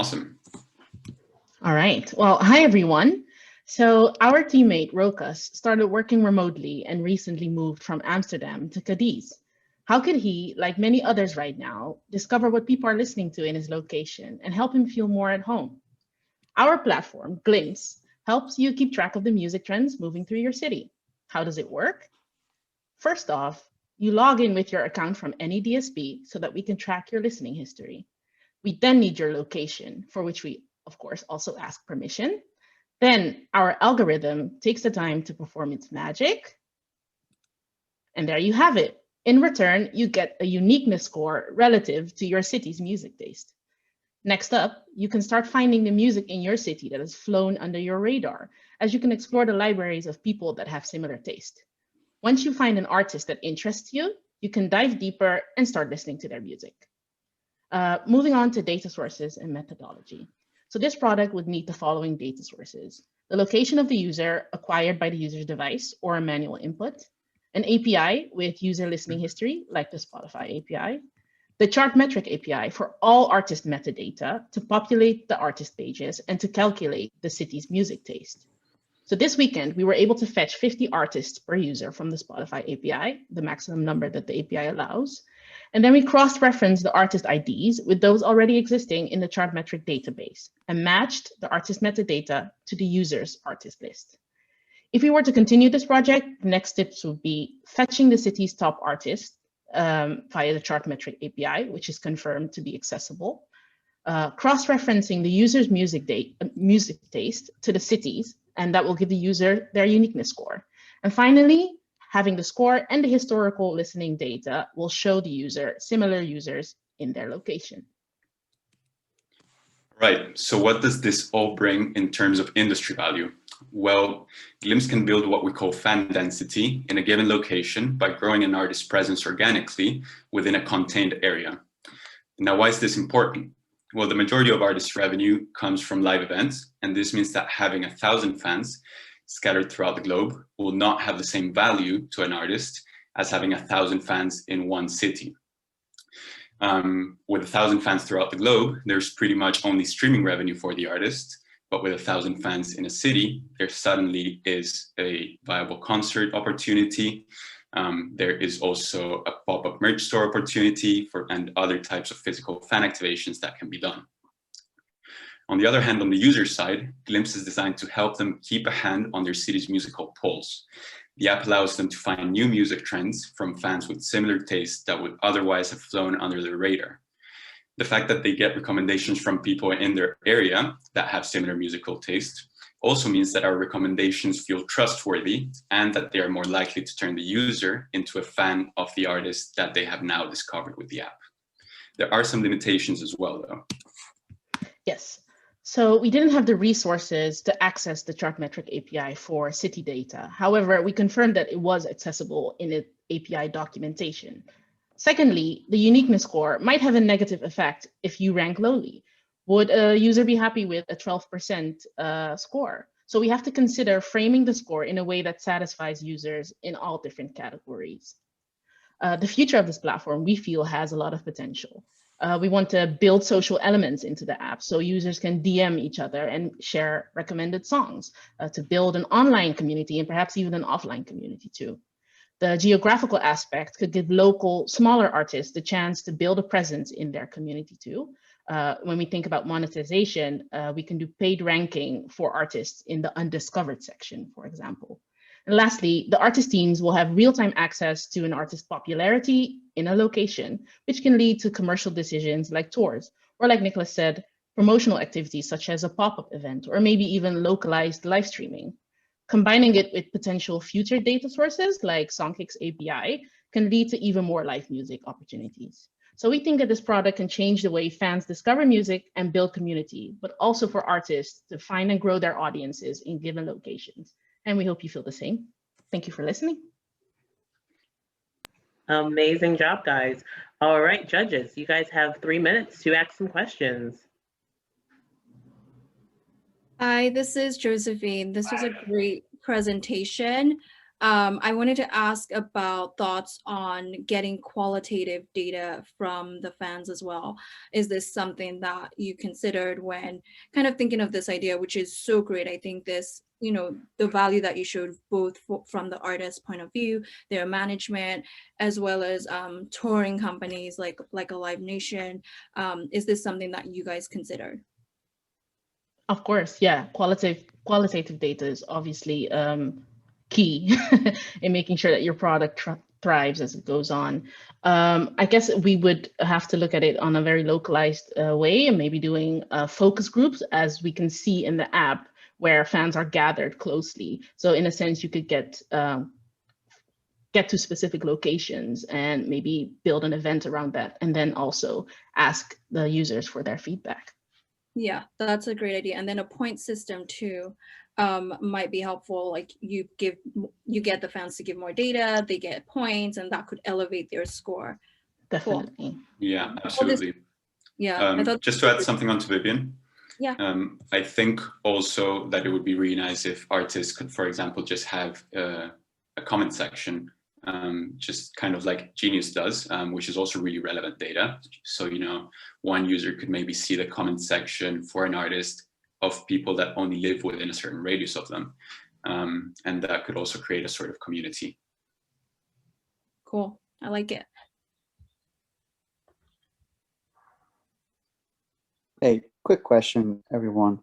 Awesome. All right. Well, hi, everyone. So our teammate, Rokas, started working remotely and recently moved from Amsterdam to Cadiz. How could he, like many others right now, discover what people are listening to in his location and help him feel more at home? Our platform, Glimpse, helps you keep track of the music trends moving through your city. How does it work? First off, you log in with your account from any DSP so that we can track your listening history. We then need your location, for which we, of course, also ask permission. Then our algorithm takes the time to perform its magic. And there you have it. In return, you get a uniqueness score relative to your city's music taste. Next up, you can start finding the music in your city that has flown under your radar, as you can explore the libraries of people that have similar taste. Once you find an artist that interests you, you can dive deeper and start listening to their music. Moving on to data sources and methodology. So this product would need the following data sources: the location of the user acquired by the user's device or a manual input, an API with user listening history, like the Spotify API, the Chartmetric API for all artist metadata to populate the artist pages and to calculate the city's music taste. So this weekend, we were able to fetch 50 artists per user from the Spotify API, the maximum number that the API allows. And then we cross-referenced the artist IDs with those already existing in the Chartmetric database and matched the artist metadata to the user's artist list. If we were to continue this project, the next steps would be fetching the city's top artists via the Chartmetric API, which is confirmed to be accessible, cross-referencing the user's music taste to the cities, and that will give the user their uniqueness score. And finally, having the score and the historical listening data will show the user similar users in their location. Right, so what does this all bring in terms of industry value? Well, Glimpse can build what we call fan density in a given location by growing an artist's presence organically within a contained area. Now, why is this important? Well, the majority of artists' revenue comes from live events, and this means that having 1,000 fans scattered throughout the globe will not have the same value to an artist as having 1,000 fans in one city. With 1,000 fans throughout the globe, there's pretty much only streaming revenue for the artist, but with 1,000 fans in a city, there suddenly is a viable concert opportunity. There is also a pop-up merch store opportunity and other types of physical fan activations that can be done. On the other hand, on the user side, Glimpse is designed to help them keep a hand on their city's musical pulse. The app allows them to find new music trends from fans with similar tastes that would otherwise have flown under their radar. The fact that they get recommendations from people in their area that have similar musical tastes also means that our recommendations feel trustworthy and that they are more likely to turn the user into a fan of the artist that they have now discovered with the app. There are some limitations as well, though. Yes. So we didn't have the resources to access the Chartmetric API for city data. However, we confirmed that it was accessible in the API documentation. Secondly, the uniqueness score might have a negative effect if you rank lowly. Would a user be happy with a 12% score? So we have to consider framing the score in a way that satisfies users in all different categories. The future of this platform, we feel, has a lot of potential. We want to build social elements into the app so users can DM each other and share recommended songs, to build an online community and perhaps even an offline community too. The geographical aspect could give local, smaller artists the chance to build a presence in their community too. When we think about monetization, we can do paid ranking for artists in the undiscovered section, for example. And lastly, the artist teams will have real-time access to an artist's popularity in a location, which can lead to commercial decisions like tours, or like Nicolas said, promotional activities such as a pop-up event, or maybe even localized live streaming. Combining it with potential future data sources like Songkick's API can lead to even more live music opportunities. So we think that this product can change the way fans discover music and build community, but also for artists to find and grow their audiences in given locations. And we hope you feel the same. Thank you for listening. Amazing job, guys. All right, judges, you guys have 3 minutes to ask some questions. Hi, this is Josephine. This was a great presentation. I wanted to ask about thoughts on getting qualitative data from the fans as well. Is this something that you considered when kind of thinking of this idea, which is so great? I think this, you know, the value that you showed both from the artist's point of view, their management, as well as touring companies like a Live Nation. Is this something that you guys considered? Of course, yeah. Qualitative data is obviously key in making sure that your product thrives as it goes on. I guess we would have to look at it on a very localized way, and maybe doing focus groups, as we can see in the app, where fans are gathered closely. So in a sense, you could get to specific locations and maybe build an event around that, and then also ask the users for their feedback. Yeah, that's a great idea. And then a point system too might be helpful. Like you get the fans to give more data, they get points, and that could elevate their score. Definitely. Cool. Yeah, absolutely. Yeah, just to add something onto Vivian. Yeah. I think also that it would be really nice if artists could, for example, just have a comment section, just kind of like Genius does, which is also really relevant data. So, you know, one user could maybe see the comment section for an artist of people that only live within a certain radius of them. And that could also create a sort of community. Cool. I like it. Hey, quick question, everyone.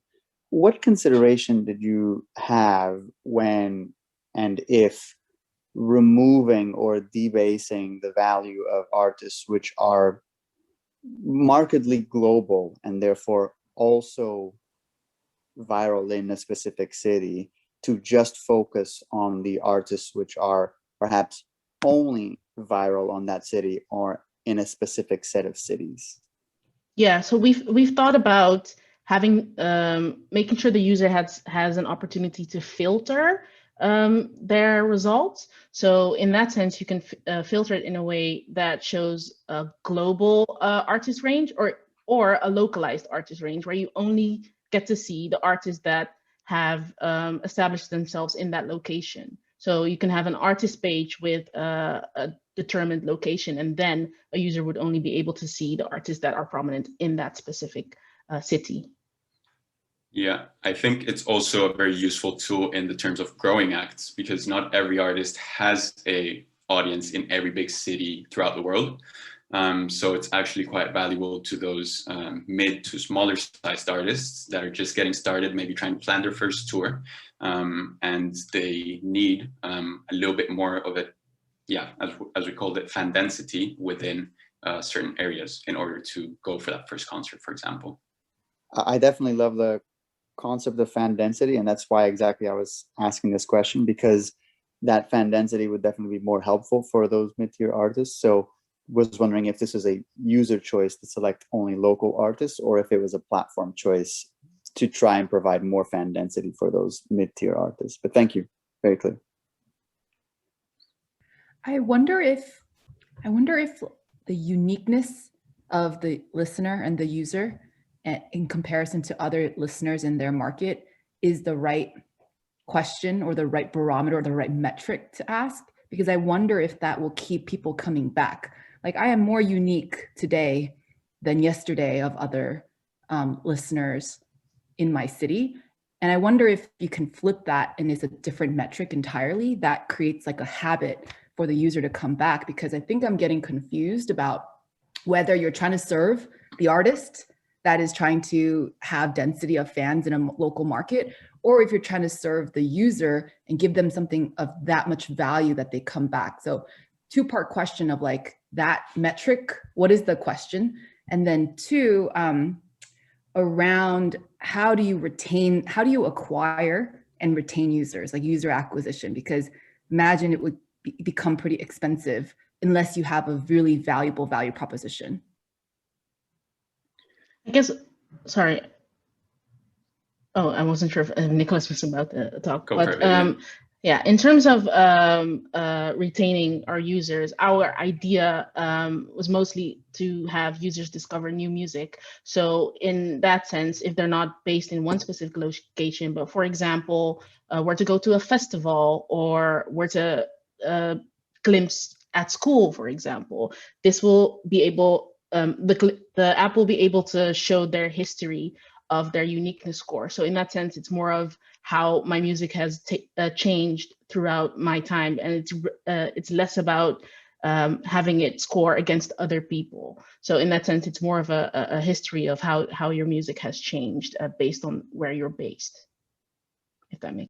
What consideration did you have when and if removing or debasing the value of artists which are markedly global and therefore also viral in a specific city, to just focus on the artists which are perhaps only viral on that city or in a specific set of cities? Yeah, so we've thought about having making sure the user has an opportunity to filter their results. So in that sense, you can filter it in a way that shows a global artist range or a localized artist range, where you only get to see the artists that have established themselves in that location. So you can have an artist page with a determined location, and then a user would only be able to see the artists that are prominent in that specific city. Yeah, I think it's also a very useful tool in the terms of growing acts, because not every artist has a audience in every big city throughout the world. So it's actually quite valuable to those mid to smaller sized artists that are just getting started, maybe trying to plan their first tour. And they need a little bit more of it, yeah, as we called it, fan density within certain areas in order to go for that first concert, for example. I definitely love the concept of fan density, and that's why exactly I was asking this question, because that fan density would definitely be more helpful for those mid-tier artists. So was wondering if this is a user choice to select only local artists, or if it was a platform choice to try and provide more fan density for those mid-tier artists. But thank you, very clear. I wonder if the uniqueness of the listener and the user in comparison to other listeners in their market is the right question or the right barometer or the right metric to ask, because I wonder if that will keep people coming back. Like, I am more unique today than yesterday of other listeners in my city. And I wonder if you can flip that and it's a different metric entirely that creates like a habit for the user to come back, because I think I'm getting confused about whether you're trying to serve the artist that is trying to have density of fans in a local market, or if you're trying to serve the user and give them something of that much value that they come back. So two-part question of like that metric, what is the question? And then two, around how do you acquire and retain users, like user acquisition? Because imagine it would become pretty expensive unless you have a really valuable value proposition. I guess, sorry. Oh, I wasn't sure if Nicolas was about to talk. Go but for it, Yeah, in terms of retaining our users, our idea was mostly to have users discover new music. So in that sense, if they're not based in one specific location, but for example, were to go to a festival or were to glimpse at school, for example, this will be able, the app will be able to show their history of their uniqueness score. So in that sense, it's more of how my music has changed throughout my time, and it's less about having it score against other people. So in that sense, it's more of a history of how your music has changed based on where you're based, if that makes